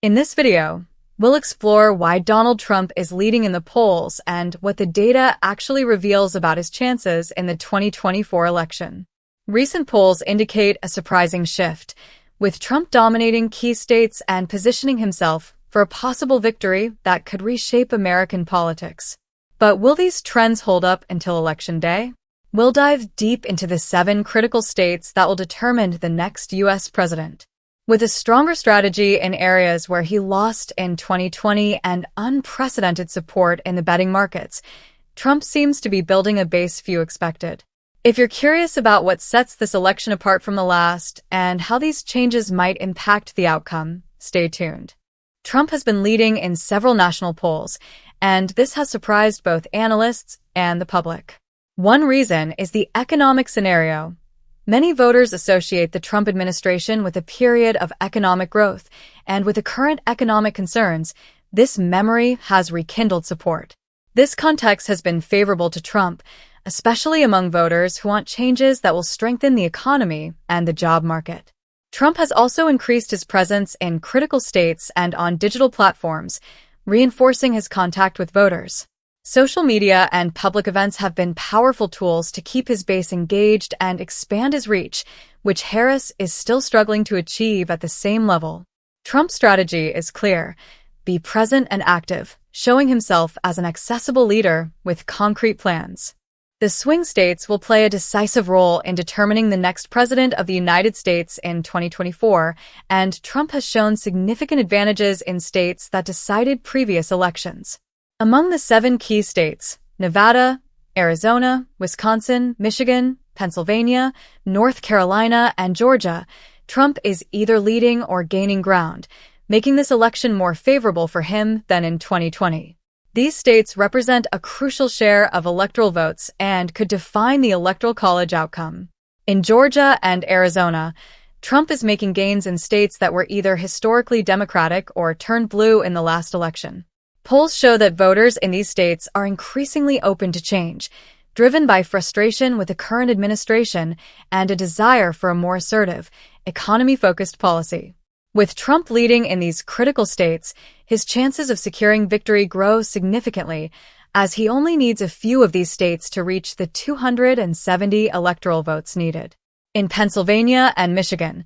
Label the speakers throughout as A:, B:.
A: In this video, we'll explore why Donald Trump is leading in the polls and what the data actually reveals about his chances in the 2024 election. Recent polls indicate a surprising shift, with Trump dominating key states and positioning himself for a possible victory that could reshape American politics. But will these trends hold up until Election Day? We'll dive deep into the 7 critical states that will determine the next U.S. president. With a stronger strategy in areas where he lost in 2020 and unprecedented support in the betting markets, Trump seems to be building a base few expected. If you're curious about what sets this election apart from the last and how these changes might impact the outcome, stay tuned. Trump has been leading in several national polls, and this has surprised both analysts and the public. One reason is the economic scenario. Many voters associate the Trump administration with a period of economic growth, and with the current economic concerns, this memory has rekindled support. This context has been favorable to Trump, especially among voters who want changes that will strengthen the economy and the job market. Trump has also increased his presence in critical states and on digital platforms, reinforcing his contact with voters. Social media and public events have been powerful tools to keep his base engaged and expand his reach, which Harris is still struggling to achieve at the same level. Trump's strategy is clear: be present and active, showing himself as an accessible leader with concrete plans. The swing states will play a decisive role in determining the next president of the United States in 2024, and Trump has shown significant advantages in states that decided previous elections. Among the 7 key states, Nevada, Arizona, Wisconsin, Michigan, Pennsylvania, North Carolina, and Georgia, Trump is either leading or gaining ground, making this election more favorable for him than in 2020. These states represent a crucial share of electoral votes and could define the Electoral College outcome. In Georgia and Arizona, Trump is making gains in states that were either historically Democratic or turned blue in the last election. Polls show that voters in these states are increasingly open to change, driven by frustration with the current administration and a desire for a more assertive, economy-focused policy. With Trump leading in these critical states, his chances of securing victory grow significantly, as he only needs a few of these states to reach the 270 electoral votes needed. In Pennsylvania and Michigan,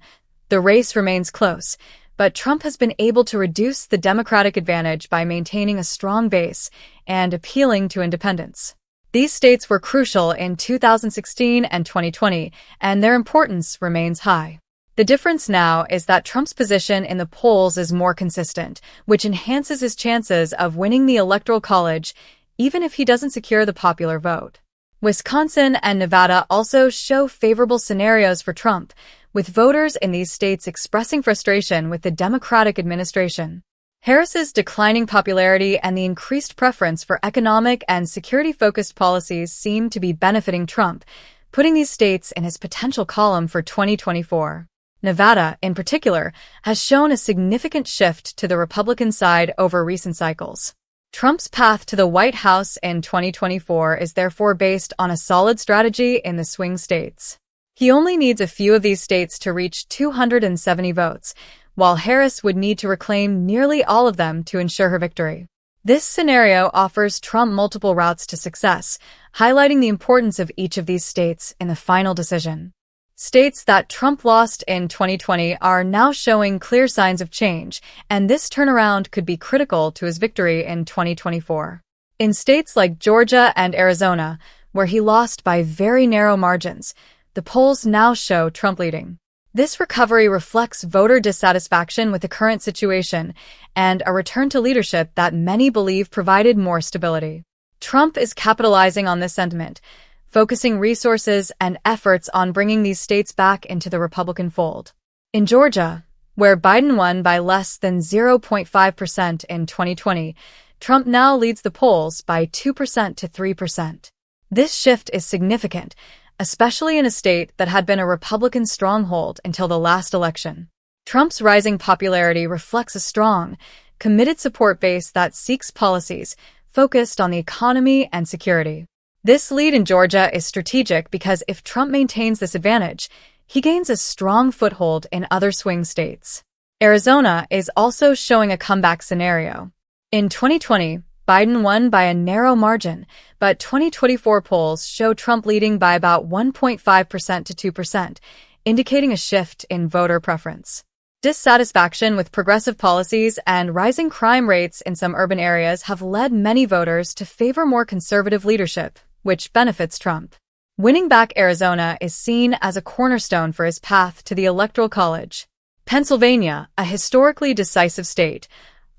A: the race remains close, but Trump has been able to reduce the Democratic advantage by maintaining a strong base and appealing to independents. These states were crucial in 2016 and 2020, and their importance remains high. The difference now is that Trump's position in the polls is more consistent, which enhances his chances of winning the Electoral College, even if he doesn't secure the popular vote. Wisconsin and Nevada also show favorable scenarios for Trump, with voters in these states expressing frustration with the Democratic administration. Harris's declining popularity and the increased preference for economic and security-focused policies seem to be benefiting Trump, putting these states in his potential column for 2024. Nevada, in particular, has shown a significant shift to the Republican side over recent cycles. Trump's path to the White House in 2024 is therefore based on a solid strategy in the swing states. He only needs a few of these states to reach 270 votes, while Harris would need to reclaim nearly all of them to ensure her victory. This scenario offers Trump multiple routes to success, highlighting the importance of each of these states in the final decision. States that Trump lost in 2020 are now showing clear signs of change, and this turnaround could be critical to his victory in 2024. In states like Georgia and Arizona, where he lost by very narrow margins, the polls now show Trump leading. This recovery reflects voter dissatisfaction with the current situation and a return to leadership that many believe provided more stability. Trump is capitalizing on this sentiment, focusing resources and efforts on bringing these states back into the Republican fold. In Georgia, where Biden won by less than 0.5% in 2020, Trump now leads the polls by 2% to 3%. This shift is significant, especially in a state that had been a Republican stronghold until the last election. Trump's rising popularity reflects a strong, committed support base that seeks policies focused on the economy and security. This lead in Georgia is strategic because if Trump maintains this advantage, he gains a strong foothold in other swing states. Arizona is also showing a comeback scenario. In 2020, Biden won by a narrow margin, but 2024 polls show Trump leading by about 1.5% to 2%, indicating a shift in voter preference. Dissatisfaction with progressive policies and rising crime rates in some urban areas have led many voters to favor more conservative leadership, which benefits Trump. Winning back Arizona is seen as a cornerstone for his path to the Electoral College. Pennsylvania, a historically decisive state,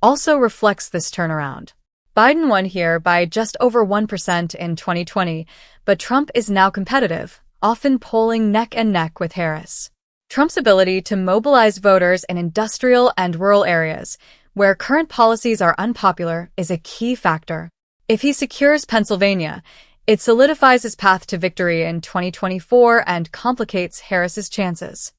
A: also reflects this turnaround. Biden won here by just over 1% in 2020, but Trump is now competitive, often polling neck and neck with Harris. Trump's ability to mobilize voters in industrial and rural areas, where current policies are unpopular, is a key factor. If he secures Pennsylvania, it solidifies his path to victory in 2024 and complicates Harris's chances.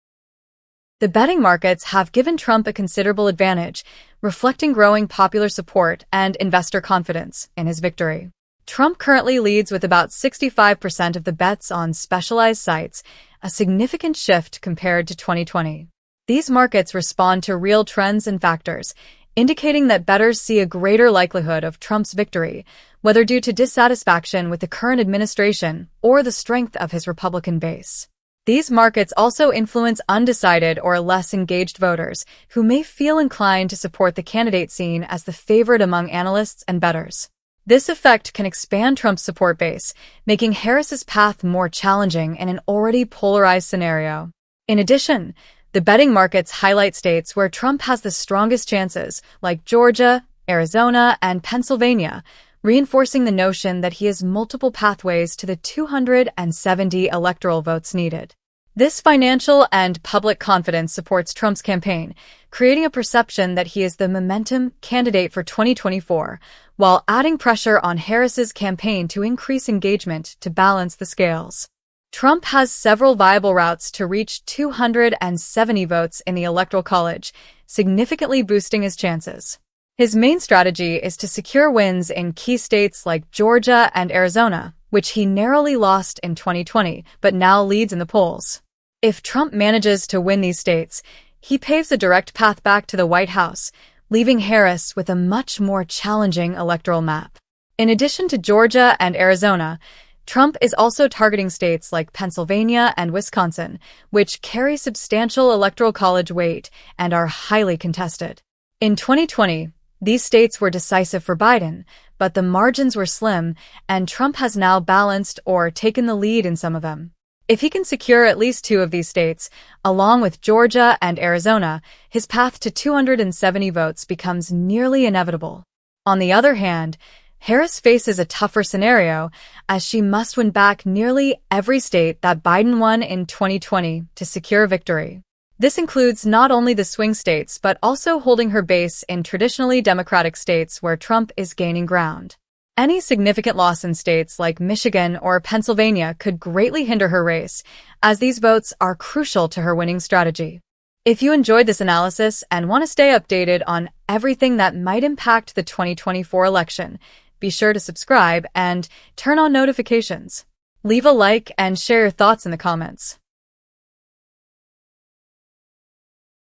A: The betting markets have given Trump a considerable advantage, reflecting growing popular support and investor confidence in his victory. Trump currently leads with about 65% of the bets on specialized sites, a significant shift compared to 2020. These markets respond to real trends and factors, indicating that bettors see a greater likelihood of Trump's victory, whether due to dissatisfaction with the current administration or the strength of his Republican base. These markets also influence undecided or less engaged voters who may feel inclined to support the candidate seen as the favorite among analysts and bettors. This effect can expand Trump's support base, making Harris's path more challenging in an already polarized scenario. In addition, the betting markets highlight states where Trump has the strongest chances, like Georgia, Arizona, and Pennsylvania, reinforcing the notion that he has multiple pathways to the 270 electoral votes needed. This financial and public confidence supports Trump's campaign, creating a perception that he is the momentum candidate for 2024, while adding pressure on Harris's campaign to increase engagement to balance the scales. Trump has several viable routes to reach 270 votes in the Electoral College, significantly boosting his chances. His main strategy is to secure wins in key states like Georgia and Arizona, which he narrowly lost in 2020, but now leads in the polls. If Trump manages to win these states, he paves a direct path back to the White House, leaving Harris with a much more challenging electoral map. In addition to Georgia and Arizona, Trump is also targeting states like Pennsylvania and Wisconsin, which carry substantial Electoral College weight and are highly contested. In 2020, these states were decisive for Biden, but the margins were slim, and Trump has now balanced or taken the lead in some of them. If he can secure at least two of these states, along with Georgia and Arizona, his path to 270 votes becomes nearly inevitable. On the other hand, Harris faces a tougher scenario, as she must win back nearly every state that Biden won in 2020 to secure victory. This includes not only the swing states but also holding her base in traditionally Democratic states where Trump is gaining ground. Any significant loss in states like Michigan or Pennsylvania could greatly hinder her race, as these votes are crucial to her winning strategy. If you enjoyed this analysis and want to stay updated on everything that might impact the 2024 election, be sure to subscribe and turn on notifications. Leave a like and share your thoughts in the comments.